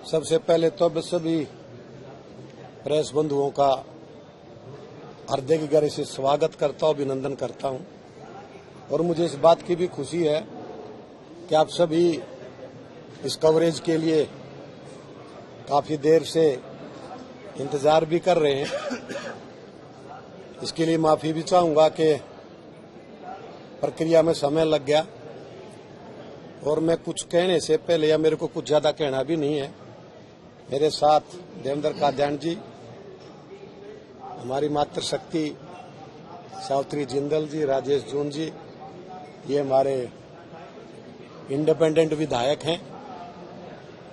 सबसे पहले तो सभी प्रेस बंधुओं का हृदय की गहराई से स्वागत करता हूं, अभिनंदन करता हूं। और मुझे इस बात की भी खुशी है कि आप सभी इस कवरेज के लिए काफी देर से इंतजार भी कर रहे हैं। इसके लिए माफी भी चाहूंगा कि प्रक्रिया में समय लग गया और मैं कुछ कहने से पहले या मेरे को कुछ ज्यादा कहना भी नहीं है। मेरे साथ देवेंद्र कादियान जी, हमारी मातृशक्ति सावित्री जिंदल जी, राजेश जून जी, ये हमारे इंडिपेंडेंट विधायक हैं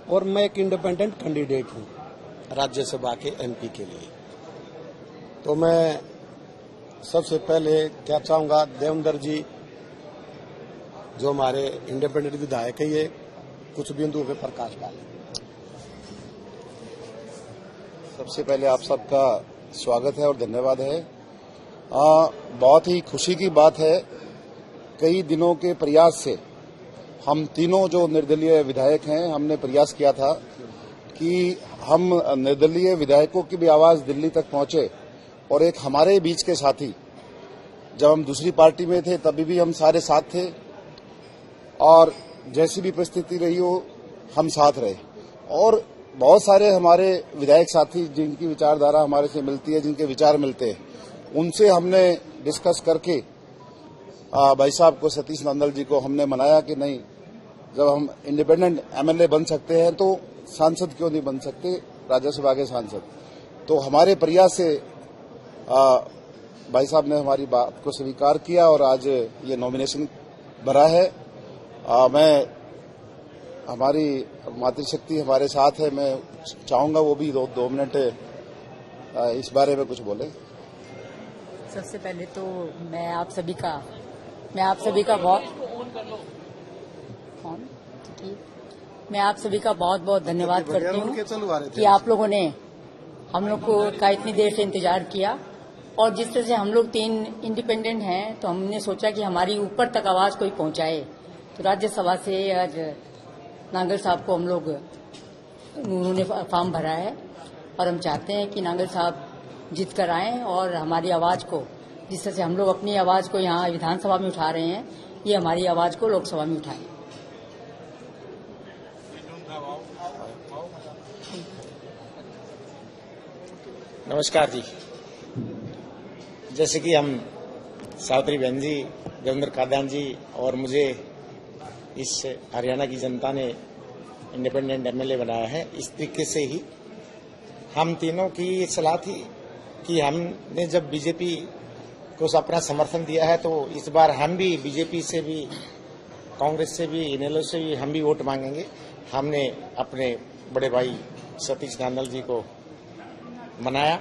और मैं एक इंडिपेंडेंट कैंडिडेट हूं राज्यसभा के एमपी के लिए। तो मैं सबसे पहले क्या चाहूंगा, देवेंद्र जी जो हमारे इंडिपेंडेंट विधायक है, ये कुछ बिंदुओं पे प्रकाश डालें। सबसे पहले आप सबका स्वागत है और धन्यवाद है। बहुत ही खुशी की बात है, कई दिनों के प्रयास से हम तीनों जो निर्दलीय विधायक हैं, हमने प्रयास किया था कि हम निर्दलीय विधायकों की भी आवाज दिल्ली तक पहुंचे। और एक हमारे बीच के साथी, जब हम दूसरी पार्टी में थे तभी भी हम सारे साथ थे और जैसी भी परिस्थिति रही हो हम साथ रहे। और बहुत सारे हमारे विधायक साथी जिनकी विचारधारा हमारे से मिलती है, जिनके विचार मिलते हैं, उनसे हमने डिस्कस करके भाई साहब को, सतीश नंदल जी को हमने मनाया कि नहीं, जब हम इंडिपेंडेंट एमएलए बन सकते हैं तो सांसद क्यों नहीं बन सकते, राज्यसभा के सांसद। तो हमारे प्रयास से भाई साहब ने हमारी बात को स्वीकार किया और आज ये नॉमिनेशन भरा है। मैं, हमारी मातृशक्ति हमारे साथ है, मैं चाहूंगा वो भी दो मिनट इस बारे में कुछ बोले। सबसे पहले तो मैं आप सभी का बहुत बहुत धन्यवाद करती हूँ कि आप लोगों ने हम लोग को का इतनी देर से इंतजार किया। और जिस तरह से हम लोग तीन इंडिपेंडेंट हैं, तो हमने सोचा कि हमारी ऊपर तक आवाज कोई पहुंचाए। तो राज्यसभा से आज नांगल साहब को उन्होंने फॉर्म भरा है और हम चाहते हैं कि नांगल साहब जीत कर आएं और हमारी आवाज को, जिस तरह से हम लोग अपनी आवाज को यहाँ विधानसभा में उठा रहे हैं, ये हमारी आवाज को लोकसभा में उठाएं। नमस्कार जी। जैसे कि हम सावित्री बहन जी, देवेंद्र कादियान जी और मुझे इस हरियाणा की जनता ने इंडिपेंडेंट एमएलए बनाया है, इस तरीके से ही हम तीनों की सलाह थी कि हमने जब बीजेपी को अपना समर्थन दिया है तो इस बार हम भी बीजेपी से भी, कांग्रेस से भी, इनेलो से भी हम भी वोट मांगेंगे। हमने अपने बड़े भाई सतीश नंदल जी को मनाया,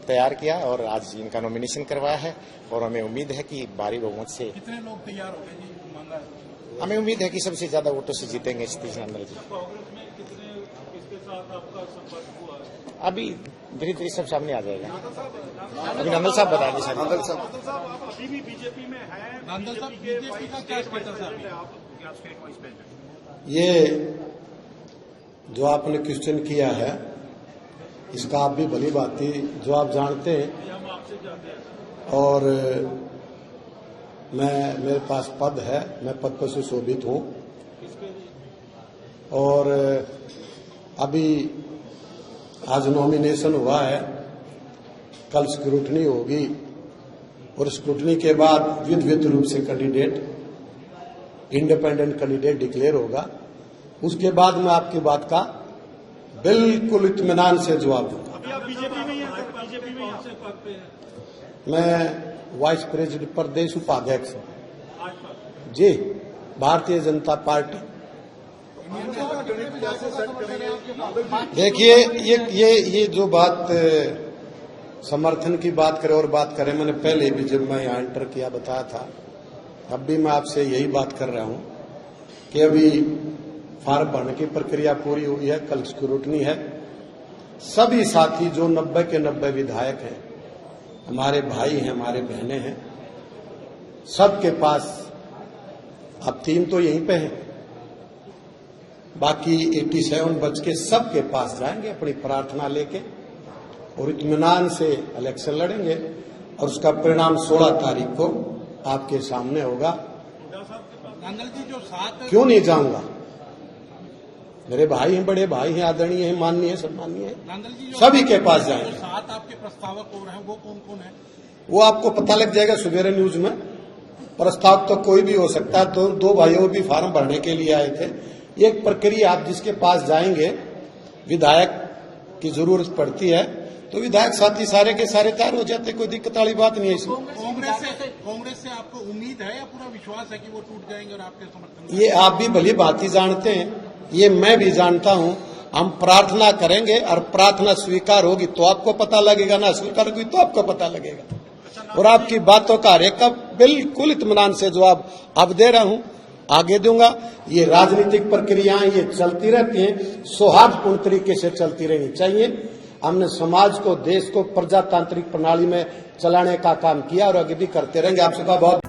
तैयार किया और आज इनका नॉमिनेशन करवाया है। और हमें उम्मीद है कि भारी बहुमत से, कितने लोग तैयार हो गए जी, मांगा है? हमें उम्मीद है कि सबसे ज्यादा वोटों से जीतेंगे सतीश नंदल जी। कांग्रेस में किसके साथ आपका संपर्क हुआ है? अभी धीरे धीरे सब सामने आ जाएगा। अभी नंदल साहब बताएंगे। सर नंदल साहब, आप अभी भी बीजेपी में हैं? नंदल साहब, बीजेपी का क्या स्टेटस है? आप क्या स्टेट वाइस प्रेसिडेंट? ये जो आपने क्वेश्चन किया है, इसका आप भी भली भांति जो आप जानते हैं, हम आपसे जानते हैं और मेरे पास पद है, मैं पद पर सुशोभित हूं। और अभी आज नॉमिनेशन हुआ है, कल स्क्रूटनी होगी और स्क्रूटनी के बाद विधिवत रूप से कैंडिडेट, इंडिपेंडेंट कैंडिडेट डिक्लेयर होगा। उसके बाद मैं आपकी बात का बिल्कुल इत्मीनान से जवाब दूंगा। अभी आप बीजेपी में ही हैं? बीजेपी में आपसे पद पे हैं? मैं वाइस प्रेसिडेंट प्रदेश उपाध्यक्ष जी, भारतीय जनता पार्टी। देखिए, ये जो बात समर्थन की बात करें और बात करें, मैंने पहले भी जब मैं यहाँ एंटर किया बताया था, अब भी मैं आपसे यही बात कर रहा हूं कि अभी फॉर्म भरने की प्रक्रिया पूरी हुई है, कल स्क्रूटनी है। सभी साथी जो 90 के 90 विधायक हैं, हमारे भाई हैं, हमारे बहनें हैं, सबके पास, अब तीन तो यहीं पे हैं, बाकी 87 बच के सबके पास जाएंगे अपनी प्रार्थना लेके और इत्मीनान से इलेक्शन लड़ेंगे और उसका परिणाम 16 तारीख को आपके सामने होगा। नांदल जी जो 7 क्यों नहीं जाऊंगा? मेरे भाई हैं, बड़े भाई हैं, आदरणीय हैं, माननीय है, सम्मानीय है, नांदल जी जो सभी के पास जाएंगे। जो 7 आपके प्रस्तावक हो रहे हैं वो कौन कौन है? वो आपको पता लग जाएगा सवेरे न्यूज में। प्रस्ताव तो कोई भी हो सकता है। तो 2 भाइयों भी फार्म भरने के लिए आए थे। एक प्रक्रिया, आप जिसके पास जाएंगे, विधायक की जरूरत पड़ती है तो विधायक साथी सारे के सारे तैयार हो जाते, कोई दिक्कत वाली बात नहीं है इसमें। कांग्रेस से आपको उम्मीद है या पूरा विश्वास है कि वो टूट जाएंगे और आपके समर्थन? ये आप भी भली भांति जानते हैं, ये मैं भी जानता हूं। हम प्रार्थना करेंगे और प्रार्थना स्वीकार होगी तो आपको पता लगेगा, ना स्वीकार होगी तो आपको पता लगेगा। और आपकी बातों का हर एक का बिल्कुल इत्मीनान से जवाब अब दे रहा हूं, आगे दूंगा। ये राजनीतिक प्रक्रियाएं ये चलती रहती हैं, सौहार्दपूर्ण तरीके से चलती रहनी चाहिए। हमने समाज को, देश को प्रजातांत्रिक प्रणाली में चलाने का काम किया और आगे भी करते रहेंगे। आप सबका बहुत